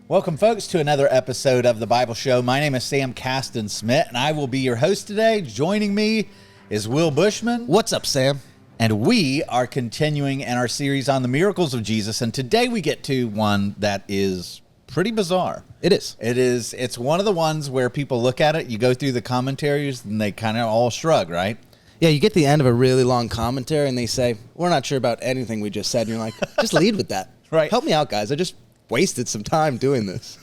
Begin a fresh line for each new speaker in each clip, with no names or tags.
Welcome, folks, to another episode of The Bible Show. My name is Sam Caston Smith, and I will be your host today. Joining me is Will Bushman.
What's up, Sam?
And we are continuing in our series on the miracles of Jesus, and today we get to one that is pretty bizarre.
It is.
It's one of the ones where people look at it, you go through the commentaries, and they kind of all shrug, right?
Yeah, you get to the end of a really long commentary, and they say, we're not sure about anything we just said. And you're like, just lead with that.
Right.
Help me out, guys. I just wasted some time doing this.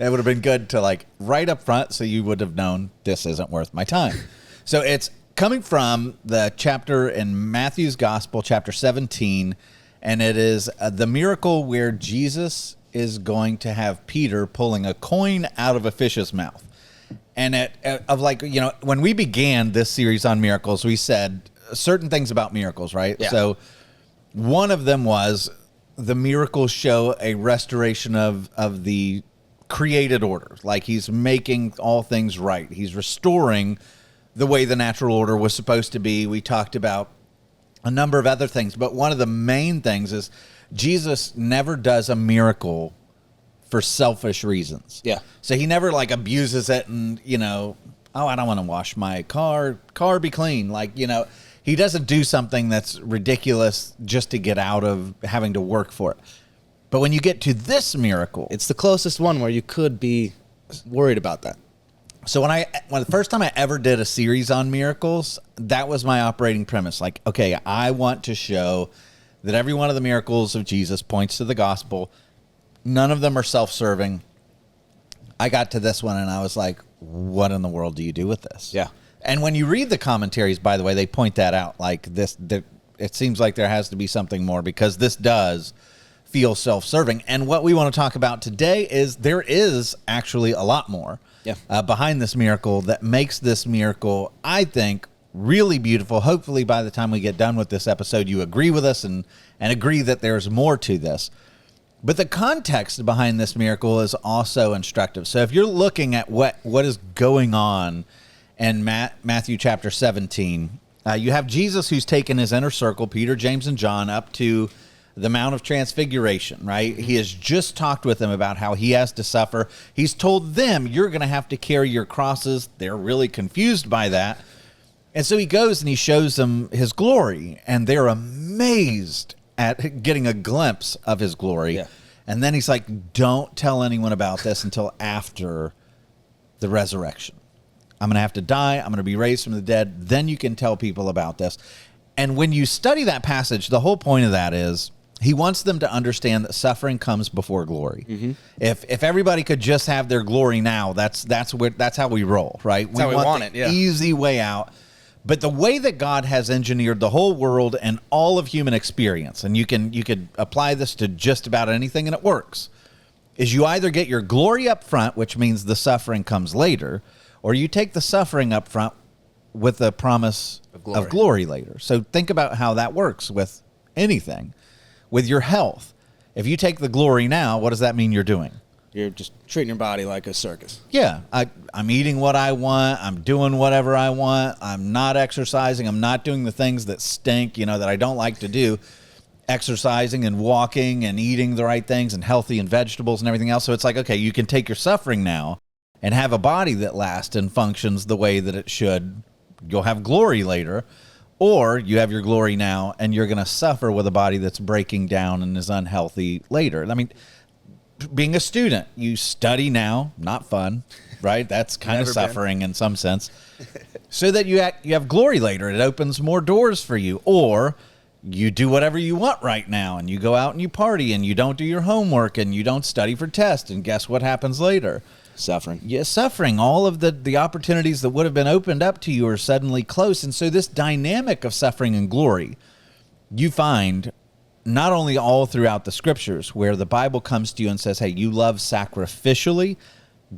It would have been good to right up front so you would have known this isn't worth my time. So it's coming from the chapter in Matthew's Gospel, chapter 17, and it is the miracle where Jesus is going to have Peter pulling a coin out of a fish's mouth. And when we began this series on miracles, we said certain things about miracles, right?
Yeah.
So one of them was the miracles show a restoration of the created order. Like he's making all things right. He's restoring the way the natural order was supposed to be. We talked about a number of other things, but one of the main things is Jesus never does a miracle for selfish reasons.
Yeah.
So he never abuses it and, I don't want to wash my car be clean. He doesn't do something that's ridiculous just to get out of having to work for it. But when you get to this miracle,
It's the closest one where you could be worried about that.
so when the first time I ever did a series on miracles, that was my operating premise. I want to show that every one of the miracles of Jesus points to the gospel. None of them are self-serving. I got to this one and I was like, what in the world do you do with this?
Yeah.
And when you read the commentaries, by the way, they point that out. It seems like there has to be something more because this does feel self-serving. And what we want to talk about today is there is actually a lot more behind this miracle that makes this miracle, I think, really beautiful. Hopefully, by the time we get done with this episode, you agree with us and agree that there's more to this. But the context behind this miracle is also instructive. So if you're looking at what is going on in Matthew chapter 17, you have Jesus who's taken his inner circle, Peter, James, and John, up to the Mount of Transfiguration, right? He has just talked with them about how he has to suffer. He's told them, you're going to have to carry your crosses. They're really confused by that. And so he goes and he shows them his glory, and they're amazed at getting a glimpse of his glory.
Yeah.
And then he's like, don't tell anyone about this until after the resurrection. I'm going to have to die. I'm going to be raised from the dead. Then you can tell people about this. And when you study that passage, the whole point of that is he wants them to understand that suffering comes before glory. Mm-hmm. If everybody could just have their glory now, that's how we roll, right?
That's how we want it, yeah.
Easy way out. But the way that God has engineered the whole world and all of human experience, and you could apply this to just about anything and it works, is you either get your glory up front, which means the suffering comes later, or you take the suffering up front with the promise of glory later. So think about how that works with anything. With your health, if you take the glory now, what does that mean you're doing?
You're just treating your body like a circus.
Yeah, I'm eating what I want. I'm doing whatever I want. I'm not exercising. I'm not doing the things that stink, that I don't like to do. Exercising and walking and eating the right things and healthy and vegetables and everything else. So it's like, okay, you can take your suffering now and have a body that lasts and functions the way that it should. You'll have glory later. Or you have your glory now and you're going to suffer with a body that's breaking down and is unhealthy later. I mean, being a student, you study now, not fun, right? That's kind of suffering in some sense. So that you have glory later. It opens more doors for you. Or you do whatever you want right now and you go out and you party and you don't do your homework and you don't study for tests. And guess what happens later?
Suffering.
Yeah, suffering. All of the opportunities that would have been opened up to you are suddenly close. And so this dynamic of suffering and glory, you find not only all throughout the scriptures where the Bible comes to you and says, hey, you love sacrificially,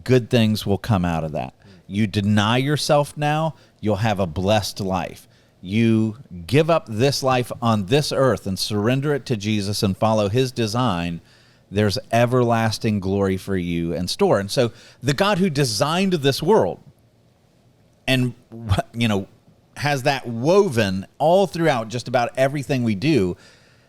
good things will come out of that. You deny yourself now, you'll have a blessed life. You give up this life on this earth and surrender it to Jesus and follow his design, there's everlasting glory for you in store. And so the God who designed this world and, has that woven all throughout just about everything we do,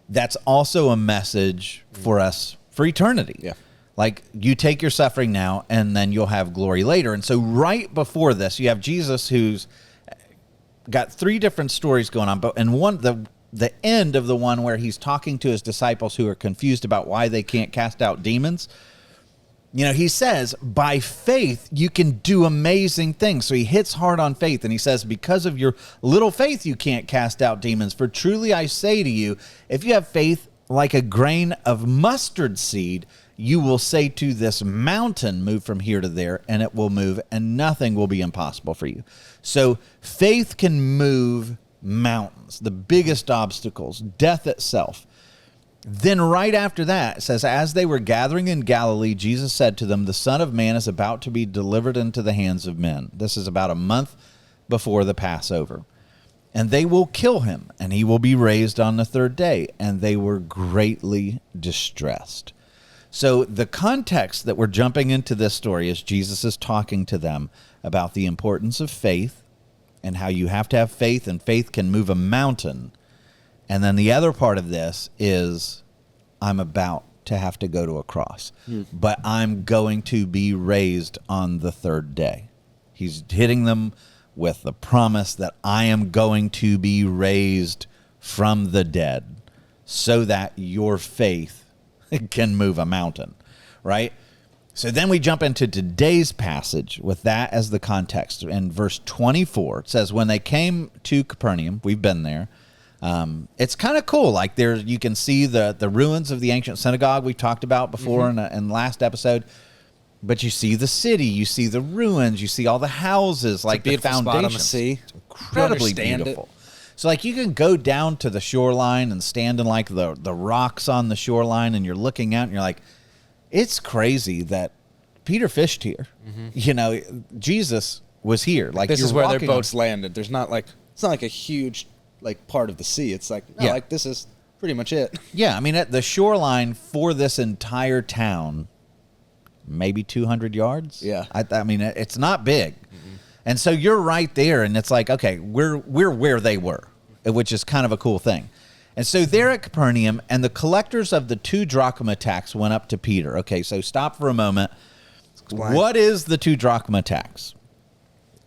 that's also a message for us for eternity.
Yeah.
Like, you take your suffering now, and then you'll have glory later. And so right before this, you have Jesus, who's got 3 different stories going on. But in one, the end of the one where he's talking to his disciples who are confused about why they can't cast out demons, you know, he says, by faith, you can do amazing things. So he hits hard on faith, and he says, because of your little faith, you can't cast out demons. For truly I say to you, if you have faith like a grain of mustard seed, you will say to this mountain, move from here to there, and it will move, and nothing will be impossible for you. So faith can move mountains, the biggest obstacles, death itself. Then right after that, it says, as they were gathering in Galilee, Jesus said to them, the Son of Man is about to be delivered into the hands of men. This is about a month before the Passover. And they will kill him, and he will be raised on the 3rd day. And they were greatly distressed. So the context that we're jumping into this story is Jesus is talking to them about the importance of faith and how you have to have faith, and faith can move a mountain. And then the other part of this is, I'm about to have to go to a cross, but I'm going to be raised on the 3rd day. He's hitting them with the promise that I am going to be raised from the dead so that your faith can move a mountain, right? So then we jump into today's passage with that as the context. In verse 24, it says, when they came to Capernaum, we've been there. It's kind of cool. Like, there, you can see the ruins of the ancient synagogue we talked about before in the last episode. But you see the city, you see the ruins, you see all the houses, like the foundations.
Spot on the sea.
It's incredibly beautiful. So, like, you can go down to the shoreline and stand in, like, the rocks on the shoreline, and you're looking out, and you're like, it's crazy that Peter fished here. You know, Jesus was here. Like,
this is where their boats landed. There's not, like, it's not like a huge, like, part of the sea. It's like, no, like, this is pretty much it.
Yeah, I mean, at the shoreline for this entire town, maybe 200 yards.
Yeah.
I mean, it's not big. And so you're right there, and it's like, okay, we're where they were, which is kind of a cool thing. And so they're at Capernaum, and the collectors of the Two-Drachma Tax went up to Peter. Okay, so stop for a moment. What is the Two-Drachma Tax?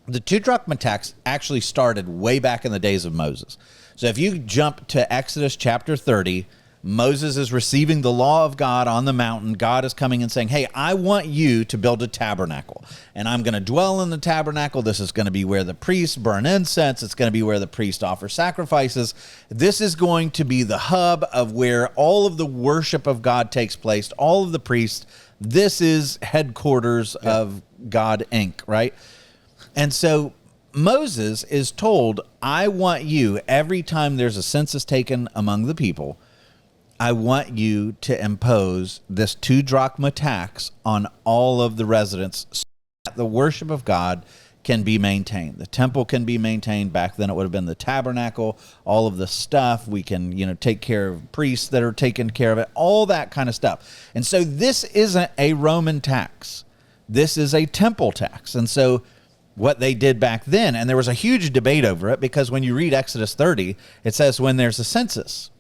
The Two-Drachma Tax actually started way back in the days of Moses. So if you jump to Exodus chapter 30, Moses is receiving the law of God on the mountain. God is coming and saying, hey, I want you to build a tabernacle, and I'm going to dwell in the tabernacle. This is going to be where the priests burn incense. It's going to be where the priests offer sacrifices. This is going to be the hub of where all of the worship of God takes place, all of the priests. This is headquarters of God, Inc., right? And so Moses is told, I want you, every time there's a census taken among the people, I want you to impose this 2-drachma tax on all of the residents so that the worship of God can be maintained. The temple can be maintained. Back then it would have been the tabernacle, all of the stuff. We can, you know, take care of priests that are taking care of it, all that kind of stuff. And so this isn't a Roman tax. This is a temple tax. And so what they did back then, and there was a huge debate over it, because when you read Exodus 30, it says when there's a census.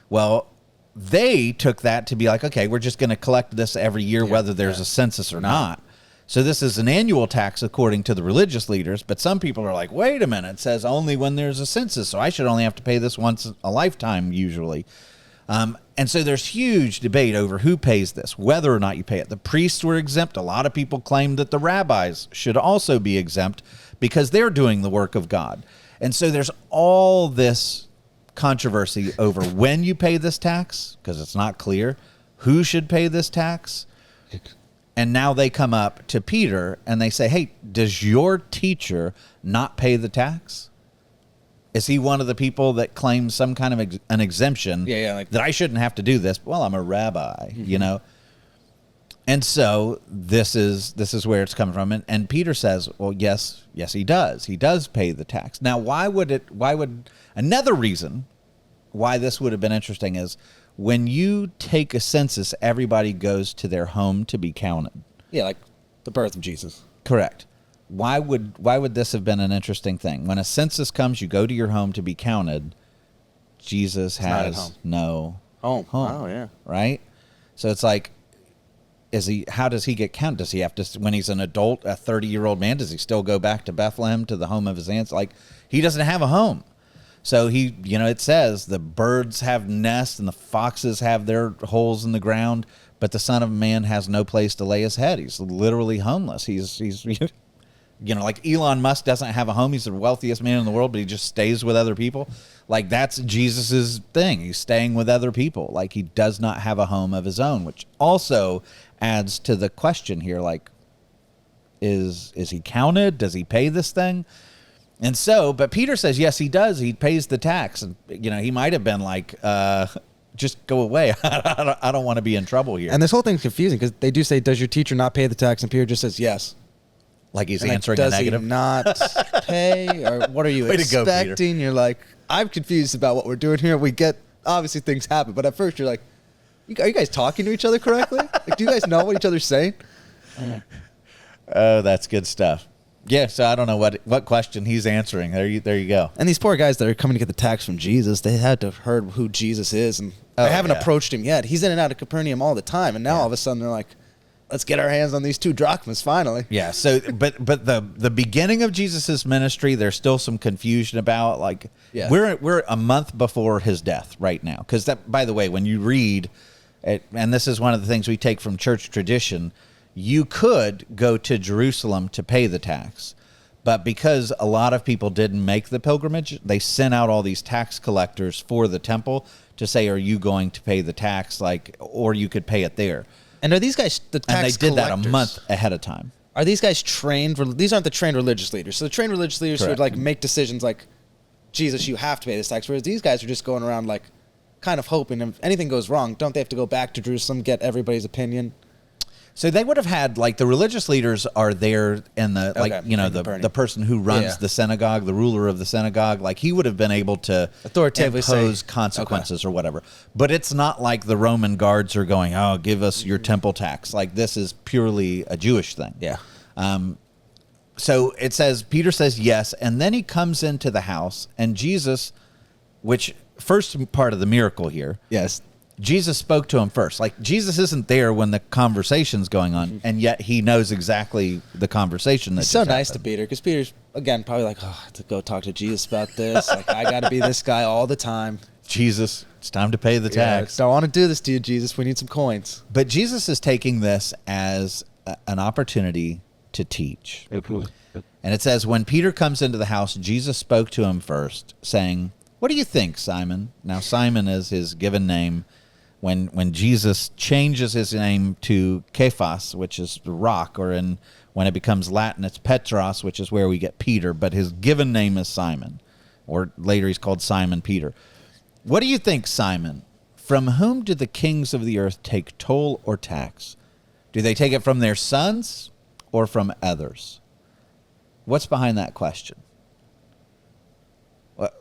Well, they took that to be like, okay, we're just going to collect this every year, whether there's a census or not. So this is an annual tax according to the religious leaders, but some people are like, wait a minute, it says only when there's a census, so I should only have to pay this once a lifetime usually. And so there's huge debate over who pays this, whether or not you pay it. The priests were exempt. A lot of people claimed that the rabbis should also be exempt because they're doing the work of God. And so there's all this controversy over when you pay this tax, because it's not clear who should pay this tax. And now they come up to Peter and they say, hey, does your teacher not pay the tax? Is he one of the people that claims some kind of an exemption
like
that I shouldn't have to do this? Well, I'm a rabbi, you know? And so this is where it's coming from. And Peter says, well, yes, he does. He does pay the tax. Now, why would another reason why this would have been interesting is when you take a census, everybody goes to their home to be counted.
Yeah, like the birth of Jesus.
Correct. Why would this have been an interesting thing? When a census comes, you go to your home to be counted. Jesus has no home.
Oh, yeah.
Right? So it's like, how does he get counted? Does he have to, when he's an adult, a 30-year-old man, does he still go back to Bethlehem, to the home of his aunts? Like, he doesn't have a home. So he, it says the birds have nests and the foxes have their holes in the ground, but the Son of Man has no place to lay his head. He's literally homeless. He's like Elon Musk doesn't have a home. He's the wealthiest man in the world, but he just stays with other people. Like, that's Jesus's thing. He's staying with other people. Like, he does not have a home of his own, which also adds to the question here. Like, is he counted? Does he pay this thing? And so, but Peter says, yes, he does. He pays the tax. And, he might have been like, just go away. I don't want to be in trouble here.
And this whole thing's confusing because they do say, does your teacher not pay the tax? And Peter just says, yes.
Like he's answering a negative.
Does he not pay? Or what are you expecting? You're like, I'm confused about what we're doing here. We get, obviously things happen. But at first you're like, are you guys talking to each other correctly? Like, do you guys know what each other's saying?
Oh, that's good stuff. Yeah, so I don't know what question he's answering. There you go.
And these poor guys that are coming to get the tax from Jesus, they had to have heard who Jesus is, and they haven't approached him yet. He's in and out of Capernaum all the time, and now all of a sudden they're like, let's get our hands on these 2 drachmas finally.
Yeah, so but the beginning of Jesus' ministry, there's still some confusion about. Like, we're a month before his death right now. Because that, by the way, when you read it, and this is one of the things we take from church tradition, you could go to Jerusalem to pay the tax. But because a lot of people didn't make the pilgrimage, they sent out all these tax collectors for the temple to say, are you going to pay the tax? Like, or you could pay it there.
And are these guys the tax collectors?
And they did that a month ahead of time.
Are these guys trained? These aren't the trained religious leaders. So the trained religious leaders would like make decisions like, Jesus, you have to pay this tax. Whereas these guys are just going around like kind of hoping if anything goes wrong, don't they have to go back to Jerusalem, get everybody's opinion?
So they would have had, like, the religious leaders are there, and the person who runs the synagogue, the ruler of the synagogue, like, he would have been able to impose consequences or whatever. But it's not like the Roman guards are going, oh, give us your temple tax. Like, this is purely a Jewish thing.
Yeah.
So it says, Peter says yes, and then he comes into the house, and Jesus, which first part of the miracle here.
Yes.
Jesus spoke to him first. Like, Jesus isn't there when the conversation's going on, and yet he knows exactly the conversation. That's
so nice to Peter, because Peter's, again, probably like, oh, I have to go talk to Jesus about this. Like, I got to be this guy all the time.
Jesus, it's time to pay the tax.
I don't want to do this to you, Jesus. We need some coins.
But Jesus is taking this as an opportunity to teach. And it says, when Peter comes into the house, Jesus spoke to him first, saying, what do you think, Simon? Now, Simon is his given name. When Jesus changes his name to Cephas, which is the rock, or when it becomes Latin, it's Petros, which is where we get Peter, but his given name is Simon, or later he's called Simon Peter. What do you think, Simon? From whom do the kings of the earth take toll or tax? Do they take it from their sons or from others? What's behind that question?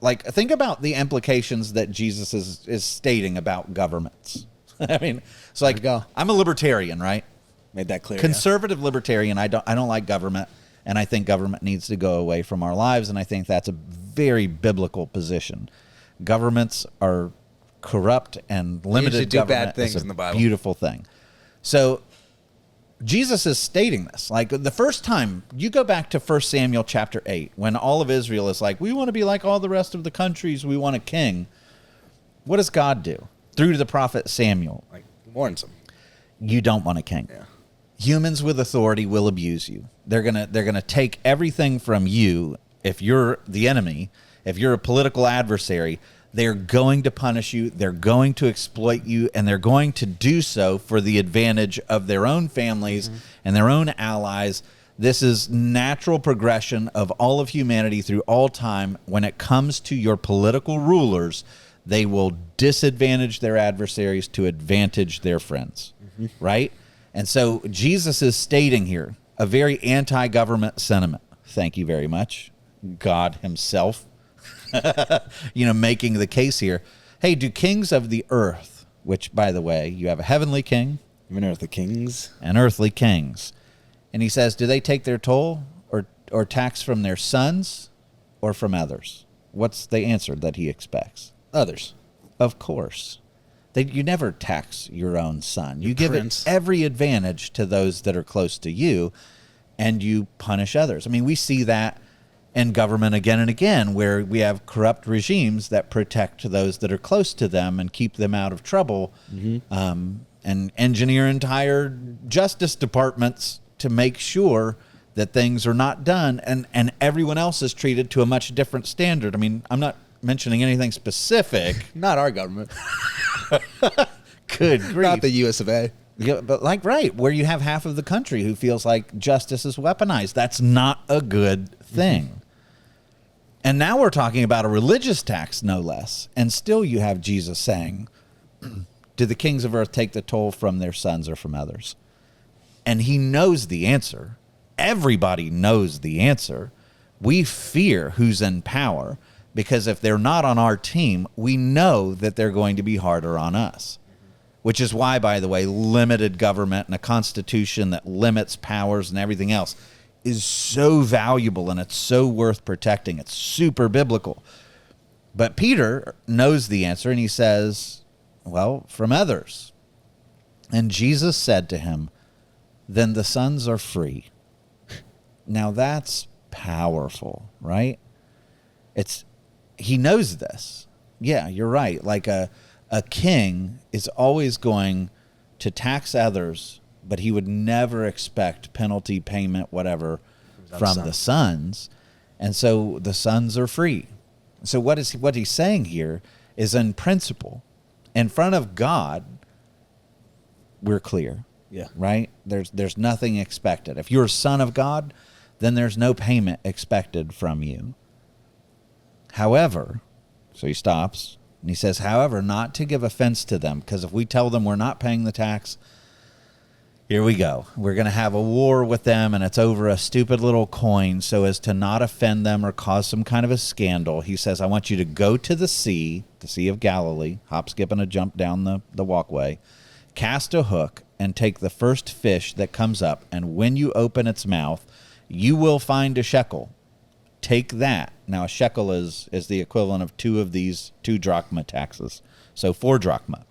Like, think about the implications that Jesus is stating about governments. I mean, it's like, I'm a libertarian, right?
Made that clear.
Conservative libertarian. I don't like government, and I think government needs to go away from our lives, and I think that's a very biblical position. Governments are corrupt, and limited
do
government
bad things
is a
in the Bible.
Beautiful thing. So Jesus is stating this. Like, the first time, you go back to 1 Samuel chapter 8, when all of Israel is like, we want to be like all the rest of the countries, we want a king. What does God do? Through the prophet Samuel.
Like, warns them.
You don't want a king.
Yeah.
Humans with authority will abuse you. They're gonna take everything from you. If you're the enemy, if you're a political adversary, they're going to punish you, they're going to exploit you, and they're going to do so for the advantage of their own families and their own allies. This is natural progression of all of humanity through all time. When it comes to your political rulers, they will disadvantage their adversaries to advantage their friends, right? And so Jesus is stating here a very anti-government sentiment. Thank you very much. God himself. Making the case here. Hey, do kings of the earth, which, by the way, you have a heavenly king,
You have an earthly kings,
and earthly kings, and he says, do they take their toll or tax from their sons or from others? What's the answer that he expects?
others.
Of course. you never tax your own son. You give
prince.
it every advantage to those that are close to you, and you punish others. I mean, we see that in government again and again, where we have corrupt regimes that protect those that are close to them and keep them out of trouble, and engineer entire justice departments to make sure that things are not done, and everyone else is treated to a much different standard. I mean, I'm not mentioning anything specific.
Not our government.
Good grief.
Not the US of A.
Yeah, but like, right, where you have half of the country who feels like justice is weaponized. That's not a good thing. And now we're talking about a religious tax, no less. And still you have Jesus saying, do the kings of earth take the toll from their sons or from others? And he knows the answer. Everybody knows the answer. We fear who's in power, because if they're not on our team, we know that they're going to be harder on us. Which is why, by the way, limited government and a constitution that limits powers and everything else is so valuable, and it's so worth protecting. It's super biblical. But Peter knows the answer, and he says, well, from others. And Jesus said to him, then the sons are free. Now that's powerful, right? He knows this. Yeah, you're right. Like a king is always going to tax others, but he would never expect penalty, payment, whatever, from the sons. And so the sons are free. So what he's saying here is, in principle, in front of God, we're clear.
Yeah.
Right? There's nothing expected. If you're a son of God, then there's no payment expected from you. However, so he stops and he says, however, not to give offense to them, because if we tell them we're not paying the tax, here we go. We're going to have a war with them, and it's over a stupid little coin, so as to not offend them or cause some kind of a scandal. He says, I want you to go to the Sea of Galilee, hop, skip, and a jump down the walkway, cast a hook, and take the first fish that comes up, and when you open its mouth, you will find a shekel. Take that. Now, a shekel is the equivalent of 2 of these 2-drachma taxes. So 4 drachma.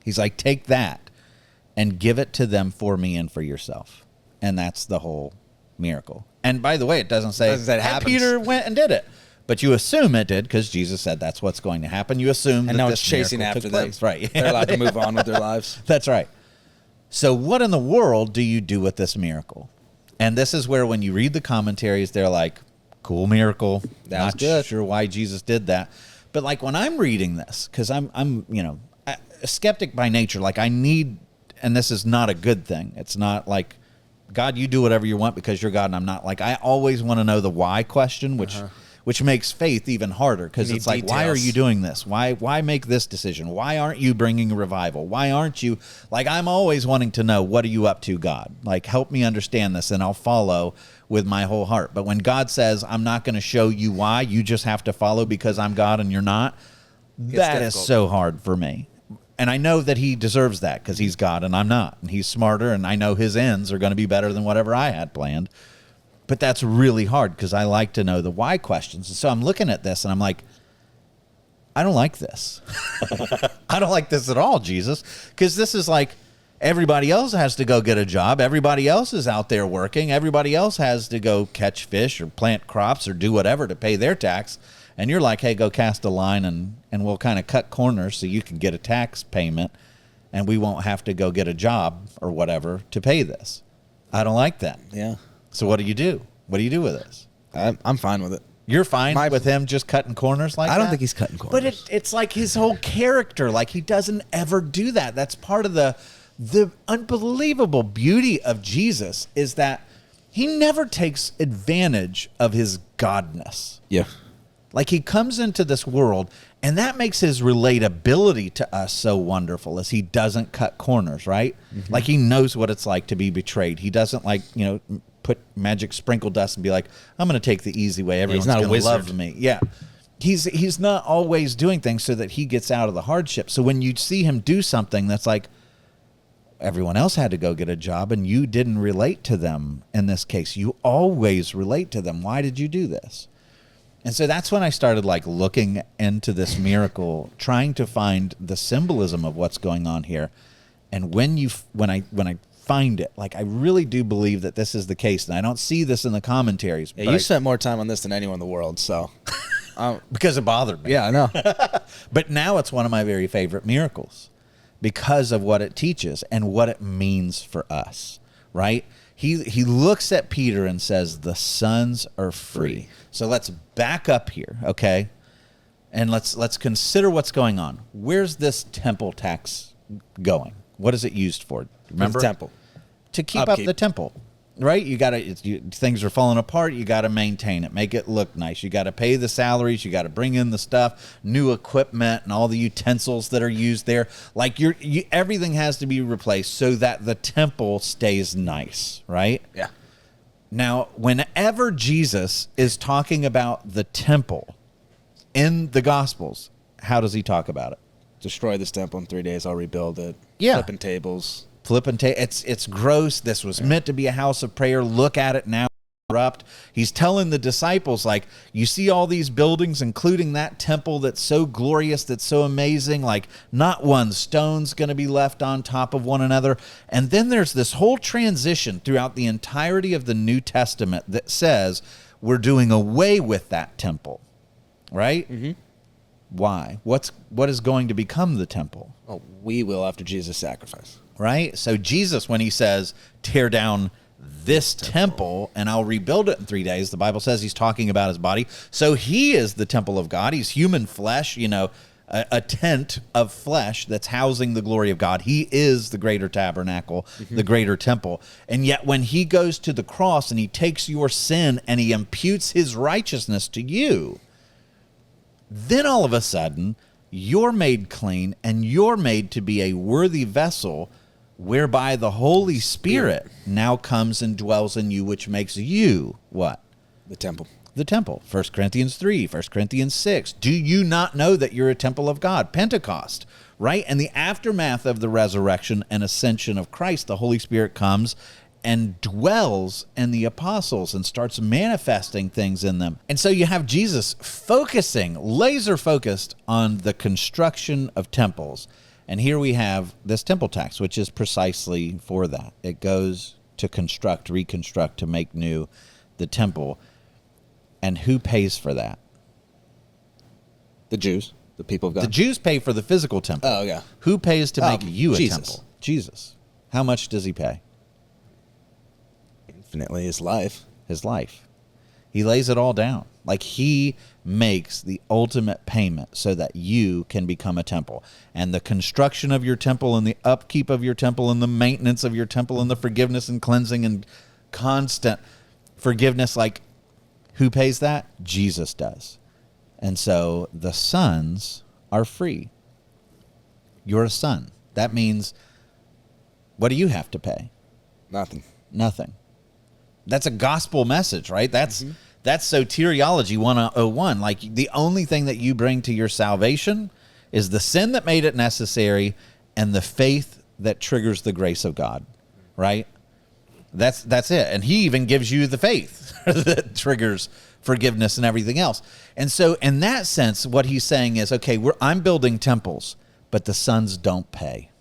He's like, take that and give it to them for me and for yourself. And that's the whole miracle. And by the way, it doesn't say that Peter went and did it. But you assume it did, because Jesus said that's what's going to happen. You assume
and
that
now
this
it's chasing
miracle
after
took
them.
place. Right.
They're allowed to move on with their lives.
That's right. So what in the world do you do with this miracle? And this is where, when you read the commentaries, they're like, cool miracle.
That was
Not
good.
sure why Jesus did that. But like, when I'm reading this, because I'm a skeptic by nature, like, I need, and this is not a good thing. It's not like, God, you do whatever you want because you're God and I'm not. Like, I always want to know the why question, which makes faith even harder, because it's like, why are you doing this? Why make this decision? Why aren't you bringing a revival? Why aren't you, like, I'm always wanting to know, what are you up to, God? Like, help me understand this, and I'll follow with my whole heart. But when God says, I'm not going to show you why, you just have to follow because I'm God and you're not, that is so hard for me. And I know that he deserves that, because he's God and I'm not, and he's smarter, and I know his ends are going to be better than whatever I had planned. But that's really hard, because I like to know the why questions. And so I'm looking at this and I'm like, I don't like this. I don't like this at all, Jesus. Because this is like, everybody else has to go get a job. Everybody else is out there working. Everybody else has to go catch fish or plant crops or do whatever to pay their tax. And you're like, hey, go cast a line and we'll kind of cut corners so you can get a tax payment, and we won't have to go get a job or whatever to pay this. I don't like that.
Yeah.
So what do you do? What do you do with this?
I'm fine with it.
You're fine with him just cutting corners like that?
I don't think he's cutting corners.
But it's like his whole character. Like, he doesn't ever do that. That's part of the unbelievable beauty of Jesus, is that he never takes advantage of his godness.
Yeah.
Like, he comes into this world, and that makes his relatability to us so wonderful, as he doesn't cut corners, right? Mm-hmm. Like, he knows what it's like to be betrayed. He doesn't, like, put magic sprinkle dust and be like, I'm going to take the easy way. Everyone's going to love me. Yeah. He's not always doing things so that he gets out of the hardship. So when you see him do something that's like, everyone else had to go get a job and you didn't relate to them in this case. You always relate to them. Why did you do this? And so that's when I started like looking into this miracle, trying to find the symbolism of what's going on here. And when I find it, like I really do believe that this is the case, and I don't see this in the commentaries.
Yeah, you spent more time on this than anyone in the world, so
because it bothered me.
Yeah, I know.
But now it's one of my very favorite miracles because of what it teaches and what it means for us, right? He looks at Peter and says, the sons are free. So let's back up here, okay? And let's consider what's going on. Where's this temple tax going? What is it used for? Remember?
The temple.
To keep up the temple, right? Things are falling apart. You got to maintain it, make it look nice. You got to pay the salaries. You got to bring in the stuff, new equipment, and all the utensils that are used there. Like everything has to be replaced so that the temple stays nice, right?
Yeah.
Now, whenever Jesus is talking about the temple in the Gospels, how does he talk about it?
Destroy this temple in 3 days. I'll rebuild it.
Yeah.
Flipping tables.
It's gross. This was meant to be a house of prayer. Look at it now. Corrupt. He's telling the disciples, like, you see all these buildings, including that temple that's so glorious, that's so amazing, like not one stone's going to be left on top of one another. And then there's this whole transition throughout the entirety of the New Testament that says we're doing away with that temple, right? Mm-hmm. Why? What is going to become the temple?
Oh, we will after Jesus' sacrifice.
Right? So Jesus, when he says, tear down this temple and I'll rebuild it in 3 days, the Bible says he's talking about his body. So he is the temple of God. He's human flesh, a tent of flesh that's housing the glory of God. He is the greater tabernacle, the greater temple. And yet when he goes to the cross and he takes your sin and he imputes his righteousness to you, then all of a sudden you're made clean and you're made to be a worthy vessel whereby the Holy Spirit now comes and dwells in you, which makes you what?
The temple.
The temple. 1 Corinthians 3, 1 Corinthians 6. Do you not know that you're a temple of God? Pentecost, right? In the aftermath of the resurrection and ascension of Christ, the Holy Spirit comes and dwells in the apostles and starts manifesting things in them. And so you have Jesus focusing, laser focused on the construction of temples. And here we have this temple tax, which is precisely for that. It goes to construct, reconstruct, to make new the temple. And who pays for that?
The Jews, the people of God.
The Jews pay for the physical temple.
Oh, yeah.
Who pays to make you a
Jesus.
temple? Jesus. How much does he pay?
Infinitely, his life.
His life. He lays it all down. Like he makes the ultimate payment so that you can become a temple. And the construction of your temple and the upkeep of your temple and the maintenance of your temple and the forgiveness and cleansing and constant forgiveness, like who pays that? Jesus does. And so the sons are free. You're a son. That means, what do you have to pay?
Nothing.
Nothing. That's a gospel message, right? That's soteriology 101. Like the only thing that you bring to your salvation is the sin that made it necessary and the faith that triggers the grace of God, right? That's it. And he even gives you the faith that triggers forgiveness and everything else. And so in that sense, what he's saying is, okay, I'm building temples, but the sons don't pay.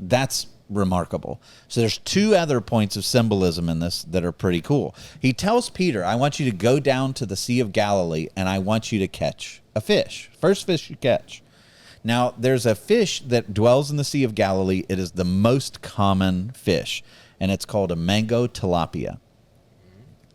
That's remarkable. So there's two other points of symbolism in this that are pretty cool. He tells Peter, I want you to go down to the Sea of Galilee and I want you to catch a fish. First fish you catch. Now, there's a fish that dwells in the Sea of Galilee. It is the most common fish, and it's called a mango tilapia.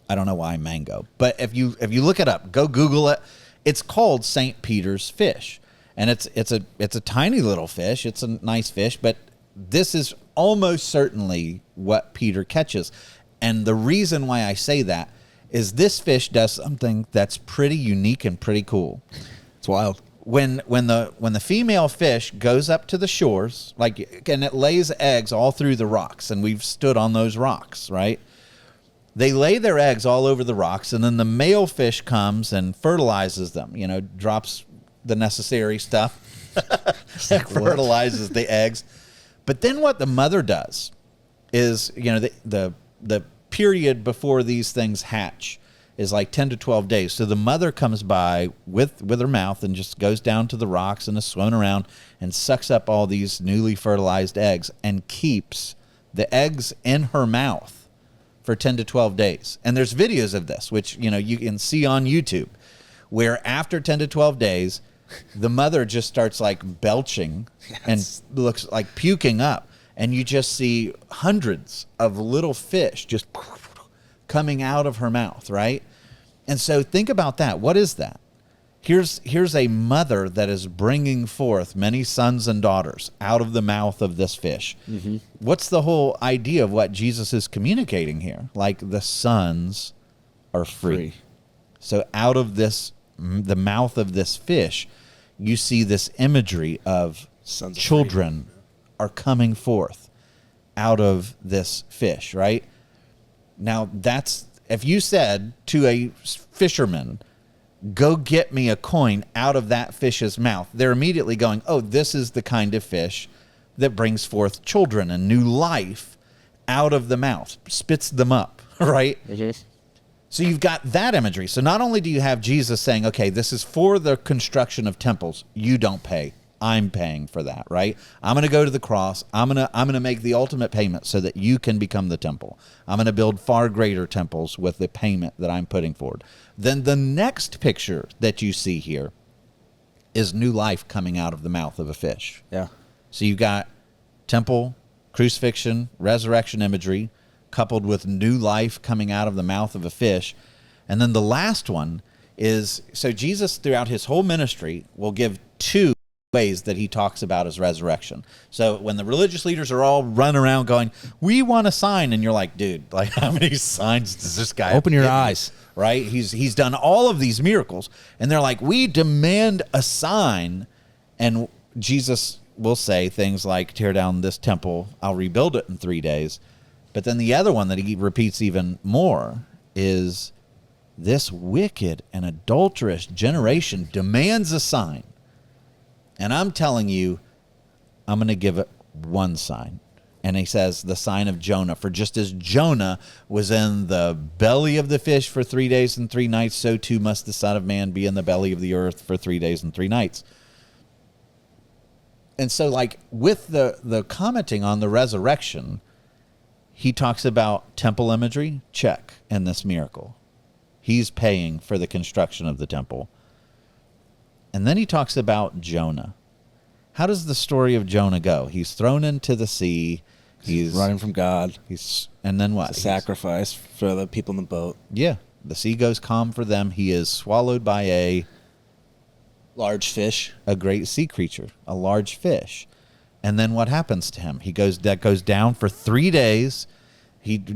I don't know why mango, but if you look it up, go Google it. It's called St. Peter's fish, and it's a tiny little fish. It's a nice fish, but this is almost certainly what Peter catches. And the reason why I say that is this fish does something that's pretty unique and pretty cool.
It's wild.
When the female fish goes up to the shores, and it lays eggs all through the rocks, and we've stood on those rocks, right? They lay their eggs all over the rocks, and then the male fish comes and fertilizes them, drops the necessary stuff, fertilizes the eggs. But then what the mother does is, the period before these things hatch is like 10 to 12 days. So the mother comes by with her mouth and just goes down to the rocks and is swimming around and sucks up all these newly fertilized eggs and keeps the eggs in her mouth for 10 to 12 days. And there's videos of this, which, you can see on YouTube, where after 10 to 12 days, the mother just starts like belching and looks like puking up. And you just see hundreds of little fish just coming out of her mouth, right? And so think about that. What is that? Here's a mother that is bringing forth many sons and daughters out of the mouth of this fish. Mm-hmm. What's the whole idea of what Jesus is communicating here? Like, the sons are free. So out of the mouth of this fish, you see this imagery of sons children are coming forth out of this fish, right? Now, that's, if you said to a fisherman, go get me a coin out of that fish's mouth, they're immediately going, oh, this is the kind of fish that brings forth children and new life out of the mouth, spits them up, right? Mm-hmm. So you've got that imagery. So not only do you have Jesus saying, okay, this is for the construction of temples, you don't pay. I'm paying for that, right? I'm going to go to the cross. I'm going to make the ultimate payment so that you can become the temple. I'm going to build far greater temples with the payment that I'm putting forward. Then the next picture that you see here is new life coming out of the mouth of a fish.
Yeah.
So you got temple, crucifixion, resurrection imagery, coupled with new life coming out of the mouth of a fish. And then the last one is, so Jesus throughout his whole ministry will give two ways that he talks about his resurrection. So when the religious leaders are all running around going, we want a sign, and you're like, dude, like, how many signs does this guy
open your eyes,
right? He's done all of these miracles, and they're like, we demand a sign. And Jesus will say things like, tear down this temple, I'll rebuild it in 3 days. But then the other one that he repeats even more is, this wicked and adulterous generation demands a sign. And I'm telling you, I'm going to give it one sign. And he says, the sign of Jonah. For just as Jonah was in the belly of the fish for 3 days and 3 nights, so too must the Son of Man be in the belly of the earth for 3 days and 3 nights. And so, like, with the commenting on the resurrection, he talks about temple imagery, check, in this miracle. He's paying for the construction of the temple. And then he talks about Jonah. How does the story of Jonah go? He's thrown into the sea.
He's running from God.
And then what?
It's a sacrifice for the people in the boat.
Yeah. The sea goes calm for them. He is swallowed by a
large fish.
A great sea creature. A large fish. And then what happens to him? He goes down for 3 days.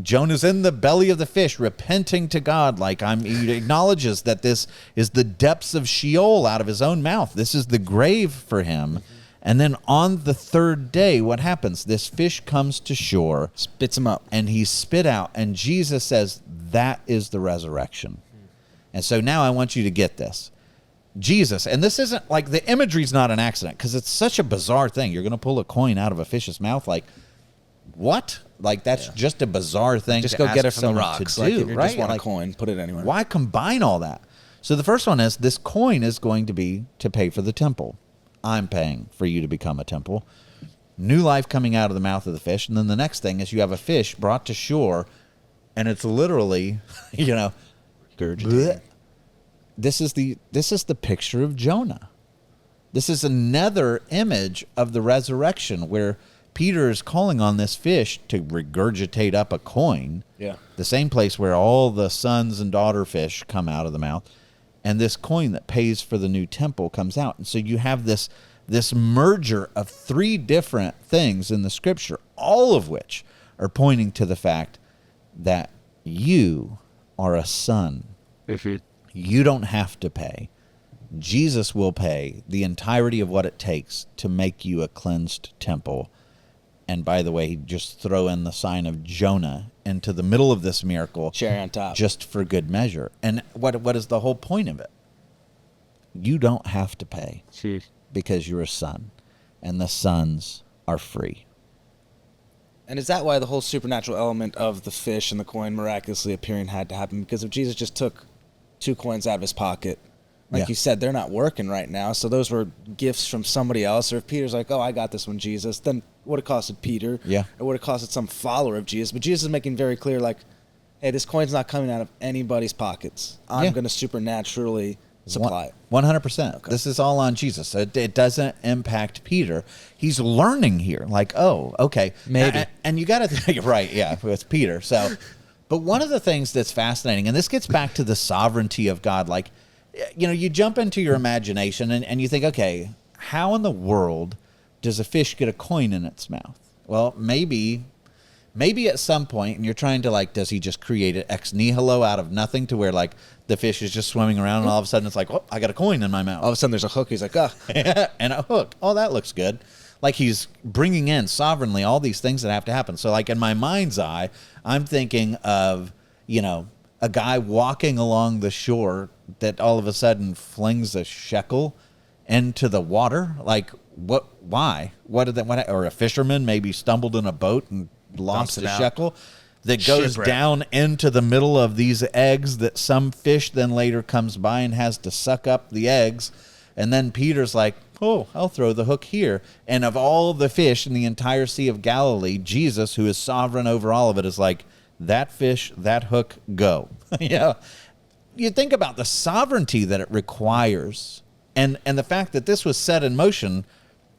Jonah's in the belly of the fish, repenting to God. He acknowledges that this is the depths of Sheol out of his own mouth. This is the grave for him. Mm-hmm. And then on the 3rd day, what happens? This fish comes to shore.
Spits him up.
And he's spit out. And Jesus says, that is the resurrection. Mm-hmm. And so now I want you to get this. Jesus, and this isn't, like, the imagery's not an accident, because it's such a bizarre thing. You're going to pull a coin out of a fish's mouth, like, what? Like, that's just a bizarre thing.
Just
to
go get it
ask
from the rocks.
to do,
you
right?
Just want a coin, put it anywhere.
Why combine all that? So the first one is, this coin is going to be to pay for the temple. I'm paying for you to become a temple. New life coming out of the mouth of the fish. And then the next thing is you have a fish brought to shore, and it's literally,
Gurgitating.
This is the picture of Jonah. This is another image of the resurrection where Peter is calling on this fish to regurgitate up a coin.
Yeah.
The same place where all the sons and daughter fish come out of the mouth. And this coin that pays for the new temple comes out. And so you have this merger of 3 different things in the scripture, all of which are pointing to the fact that you are a son. You don't have to pay. Jesus will pay the entirety of what it takes to make you a cleansed temple. And by the way, just throw in the sign of Jonah into the middle of this miracle.
Cherry on top.
Just for good measure. And what is the whole point of it? You don't have to pay. Because you're a son. And the sons are free.
And is that why the whole supernatural element of the fish and the coin miraculously appearing had to happen? Because if Jesus just took 2 coins out of his pocket. Like
Yeah.
you said, they're not working right now. So those were gifts from somebody else. Or if Peter's like, oh, I got this one, Jesus, then it would have costed Peter.
Yeah.
It would have costed some follower of Jesus. But Jesus is making very clear, like, hey, this coin's not coming out of anybody's pockets. I'm going to supernaturally supply it.
100%.
Okay.
This is all on Jesus. It doesn't impact Peter. He's learning here. Like, oh, okay.
Maybe.
And you got to think, right, yeah, with Peter. So, but one of the things that's fascinating, and this gets back to the sovereignty of God, like, you know, you jump into your imagination and you think, okay, how in the world does a fish get a coin in its mouth? Well, maybe at some point, and you're trying to, like, does he just create an ex nihilo out of nothing to where, like, the fish is just swimming around and all of a sudden it's like, oh, I got a coin in my mouth.
All of a sudden there's a hook. He's like, ah.
And a hook. Oh, that looks good. Like he's bringing in sovereignly all these things that have to happen. So, like, in my mind's eye, I'm thinking of, you know, a guy walking along the shore that all of a sudden flings a shekel into the water. Like, what? Why? What did that? What? Or a fisherman maybe stumbled in a boat and lost a shekel that goes
Shipwreck.
down into the middle of these eggs that some fish then later comes by and has to suck up the eggs. And then Peter's like, oh, I'll throw the hook here. And of all the fish in the entire Sea of Galilee, Jesus, who is sovereign over all of it, is like, that fish, that hook, go. Yeah. You think about the sovereignty that it requires and the fact that this was set in motion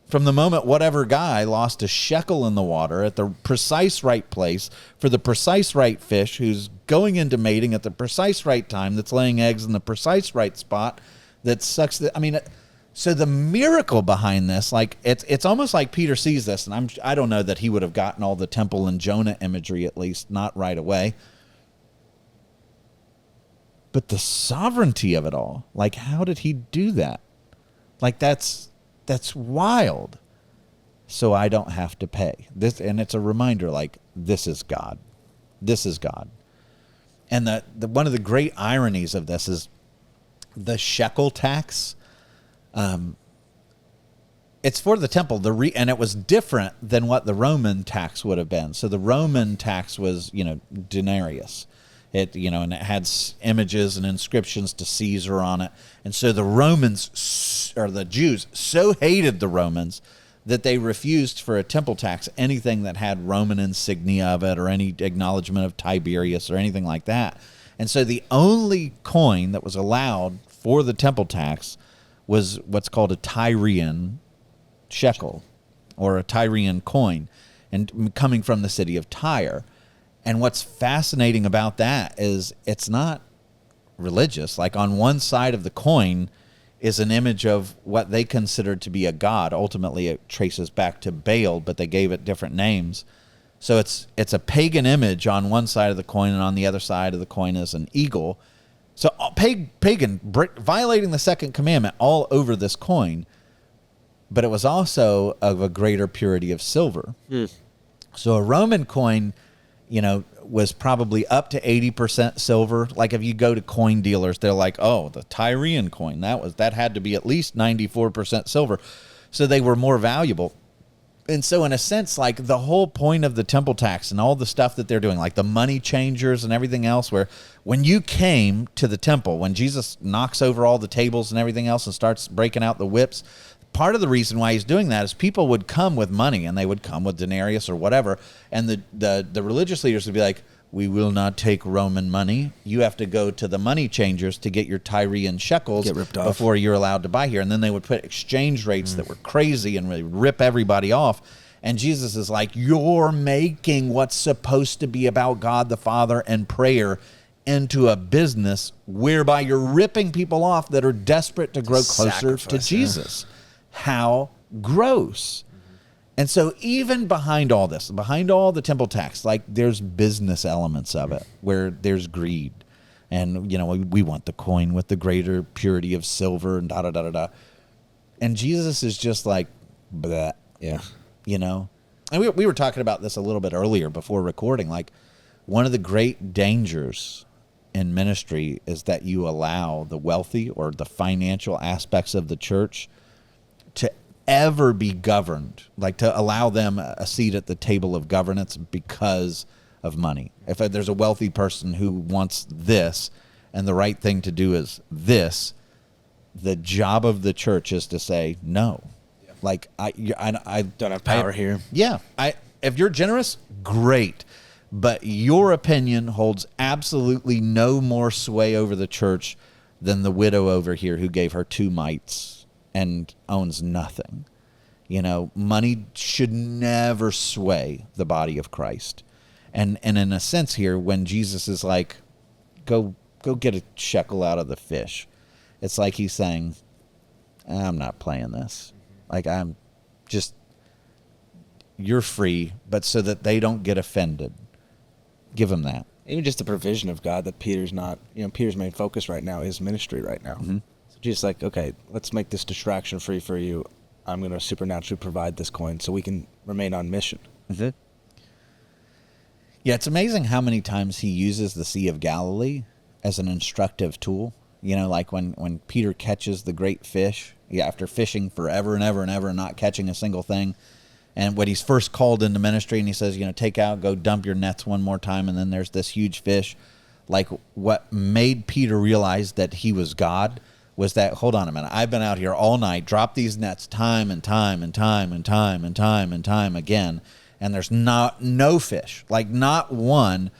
from the moment whatever guy lost a shekel in the water at the precise right place for the precise right fish who's going into mating at the precise right time, that's laying eggs in the precise right spot, that sucks the, I mean, so the miracle behind this, like, it's almost like Peter sees this, and I don't know that he would have gotten all the temple and Jonah imagery, at least not right away. But the sovereignty of it all, like, how did he do that? Like, that's wild. So I don't have to pay this, and it's a reminder, like, this is God. This is God. And the one of the great ironies of this is the shekel tax. It's for the temple. And it was different than what the Roman tax would have been. So the Roman tax was, you know, denarius. It, you know, and it had images and inscriptions to Caesar on it. And so the Romans, or the Jews, so hated the Romans that they refused for a temple tax anything that had Roman insignia of it or any acknowledgement of Tiberius or anything like that. And so the only coin that was allowed for the temple tax was what's called a Tyrian shekel, or a Tyrian coin, and coming from the city of Tyre. And what's fascinating about that is it's not religious. Like, on one side of the coin is an image of what they considered to be a god. Ultimately, it traces back to Baal, but they gave it different names. So it's a pagan image on one side of the coin, and on the other side of the coin is an eagle. So pagan, violating the second commandment all over this coin. But it was also of a greater purity of silver. So a Roman coin, you know, was probably up to 80% silver. Like, if you go to coin dealers, they're like, oh, the Tyrian coin, that had to be at least 94% silver. So they were more valuable. And so in a sense, like, the whole point of the temple tax and all the stuff that they're doing, like the money changers and everything else, where when you came to the temple, when Jesus knocks over all the tables and everything else and starts breaking out the whips, part of the reason why he's doing that is people would come with money, and they would come with denarius or whatever, and the religious leaders would be like, we will not take Roman money. You have to go to the money changers to get your Tyrian shekels before you're allowed to buy here. And then they would put exchange rates that were crazy and really rip everybody off. And Jesus is like, you're making what's supposed to be about God the Father and prayer into a business whereby you're ripping people off that are desperate to grow closer to Jesus. How gross. And so even behind all this, behind all the temple tax, like, there's business elements of it where there's greed. And, you know, we want the coin with the greater purity of silver and da-da-da-da-da. And Jesus is just like, bleh.
Yeah.
You know? And we were talking about this a little bit earlier before recording. Like, one of the great dangers in ministry is that you allow the wealthy or the financial aspects of the church to ever be governed, like to allow them a seat at the table of governance because of money. If there's a wealthy person who wants this, and the right thing to do is this, the job of the church is to say no. Yeah. Like I
don't have power here.
Yeah. If you're generous, great. But your opinion holds absolutely no more sway over the church than the widow over here who gave her 2 mites and owns nothing. You know, money should never sway the body of Christ. And in a sense here, when Jesus is like, go get a shekel out of the fish, it's like he's saying, I'm not playing this. Like, I'm just, you're free, but so that they don't get offended, give them that.
Even just the provision of God that Peter's not, Peter's main focus right now is ministry right now. Mm-hmm. So Jesus like, okay, let's make this distraction free for you. I'm going to supernaturally provide this coin so we can remain on mission.
Mm-hmm. Yeah, it's amazing how many times he uses the Sea of Galilee as an instructive tool. You know, like when Peter catches the great fish, after fishing forever and ever and ever and not catching a single thing. And when he's first called into ministry and he says, take out, go dump your nets one more time, and then there's this huge fish. Like, what made Peter realize that he was God was that, hold on a minute, I've been out here all night, dropped these nets time and time and time and time and time and time again, and there's no fish, like not one.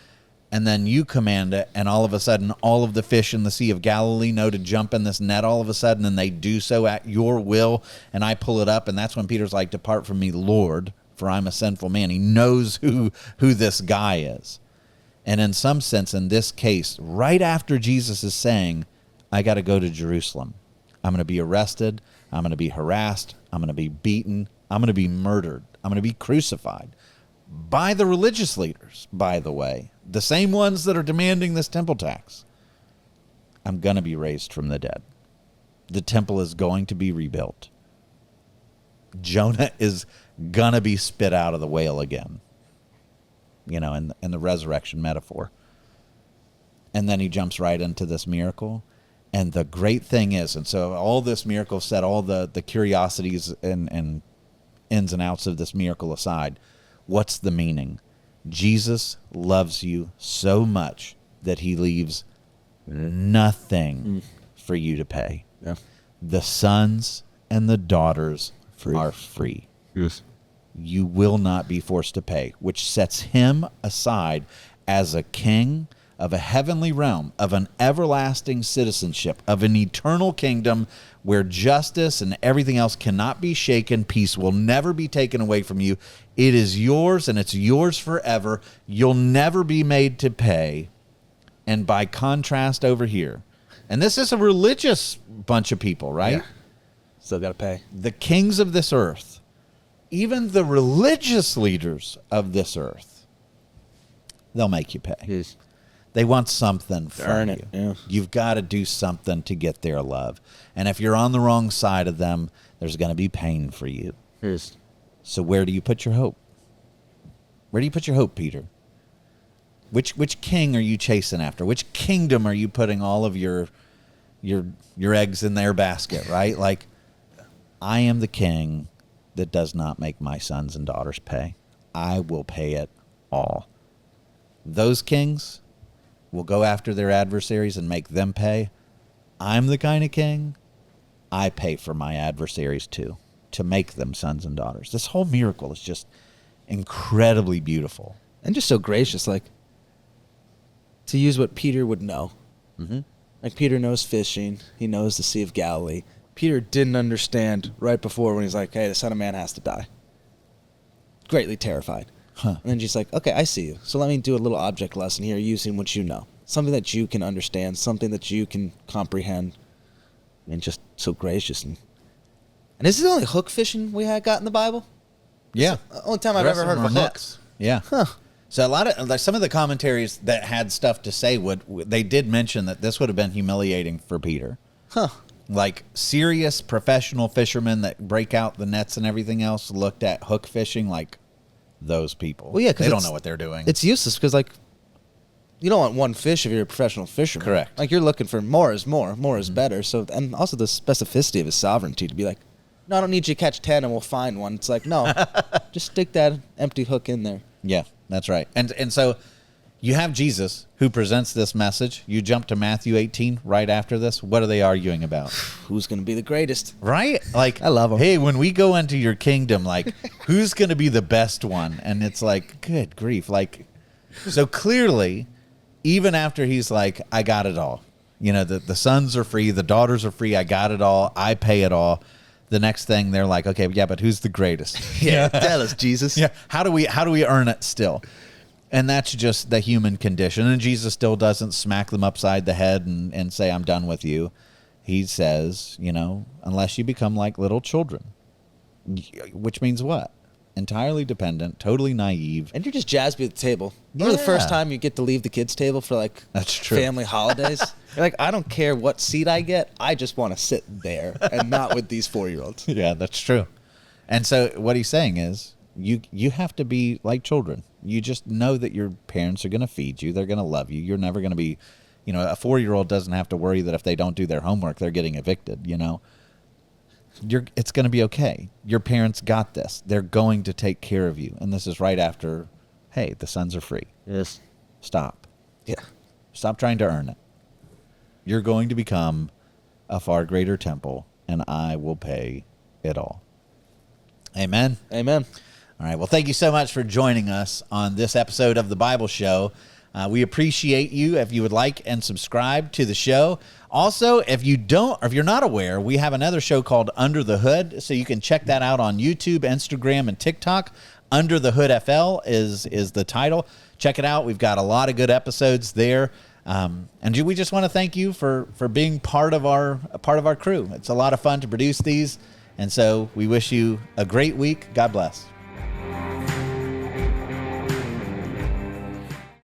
And then you command it, and all of a sudden, all of the fish in the Sea of Galilee know to jump in this net all of a sudden, and they do so at your will, and I pull it up, and that's when Peter's like, depart from me, Lord, for I'm a sinful man. He knows who this guy is. And in some sense, in this case, right after Jesus is saying, I got to go to Jerusalem. I'm going to be arrested. I'm going to be harassed. I'm going to be beaten. I'm going to be murdered. I'm going to be crucified. By the religious leaders, by the way. The same ones that are demanding this temple tax. I'm going to be raised from the dead. The temple is going to be rebuilt. Jonah is going to be spit out of the whale again. In the resurrection metaphor. And then he jumps right into this miracle. And the great thing is, and so all this miracle set all the curiosities and ins and outs of this miracle aside, what's the meaning? Jesus loves you so much that he leaves nothing for you to pay.
Yeah.
The sons and the daughters are free.
Yes.
You will not be forced to pay, which sets him aside as a king of a heavenly realm, of an everlasting citizenship, of an eternal kingdom where justice and everything else cannot be shaken. Peace will never be taken away from you. It is yours, and it's yours forever. You'll never be made to pay. And by contrast over here, and this is a religious bunch of people, right?
Yeah. Still got to pay.
The kings of this earth, even the religious leaders of this earth, they'll make you pay.
Yes.
They want something from you.
Yeah.
You've got to do something to get their love. And if you're on the wrong side of them, there's going to be pain for you.
Yes.
So where do you put your hope? Where do you put your hope, Peter? Which king are you chasing after? Which kingdom are you putting all of your eggs in their basket, right? Like, I am the king that does not make my sons and daughters pay. I will pay it all. Those kings will go after their adversaries and make them pay. I'm the kind of king, I pay for my adversaries too, to make them sons and daughters. This whole miracle is just incredibly beautiful.
And just so gracious, like, to use what Peter would know.
Mm-hmm.
Like, Peter knows fishing. He knows the Sea of Galilee. Peter didn't understand right before when he's like, hey, the Son of Man has to die. Greatly terrified.
Huh.
And then she's like, okay, I see you. So let me do a little object lesson here using what you know. Something that you can understand, something that you can comprehend. And just so gracious. And this is the only hook fishing we got in the Bible?
Yeah.
The only time I've ever heard of a hook.
Nets. Yeah.
Huh.
So some of the commentaries that had stuff to say they did mention that this would have been humiliating for Peter.
Huh.
Like, serious professional fishermen that break out the nets and everything else looked at hook fishing like those people.
Well, yeah, 'cause
they don't know what they're doing.
It's useless because, like, you don't want one fish if you're a professional fisherman.
Correct.
Like, you're looking for more is more. More is better. So, and also the specificity of his sovereignty to be like, no, I don't need you to catch 10 and we'll find one. It's like, no, just stick that empty hook in there.
Yeah, that's right. And so you have Jesus who presents this message. You jump to Matthew 18 right after this. What are they arguing about?
Who's going to be the greatest?
Right? Like,
I love 'em.
Hey, when we go into your kingdom, like, who's going to be the best one? And it's like, good grief. Like, so clearly, even after he's like, I got it all. You know, the sons are free, the daughters are free. I got it all. I pay it all. The next thing they're like, okay, yeah, but who's the greatest?
Yeah, tell us, Jesus.
Yeah, how do we earn it still? And that's just the human condition. And Jesus still doesn't smack them upside the head and say, I'm done with you. He says, you know, unless you become like little children, which means what? Entirely dependent, totally naive.
And you're just Jazzby at the table. Remember the first time you get to leave the kids' table for like
That's true.
family holidays? You're like, I don't care what seat I get. I just want to sit there and not with these 4-year-olds.
Yeah, that's true. And so what he's saying is you have to be like children. You just know that your parents are going to feed you. They're going to love you. You're never going to be, you know, a 4-year-old doesn't have to worry that if they don't do their homework, they're getting evicted, you know. It's going to be okay. Your parents got this. They're going to take care of you. And this is right after, hey, the sons are free.
Yes.
Stop.
Yeah.
Stop trying to earn it. You're going to become a far greater temple, and I will pay it all. Amen.
Amen.
All right. Well, thank you so much for joining us on this episode of the Bible Show. We appreciate you. If you would like and subscribe to the show. Also, if you're not aware, we have another show called Under the Hood, so you can check that out on YouTube, Instagram, and TikTok. Under the Hood FL is the title. Check it out. We've got a lot of good episodes there. And we just want to thank you for being part of our crew. It's a lot of fun to produce these. And so we wish you a great week. God bless.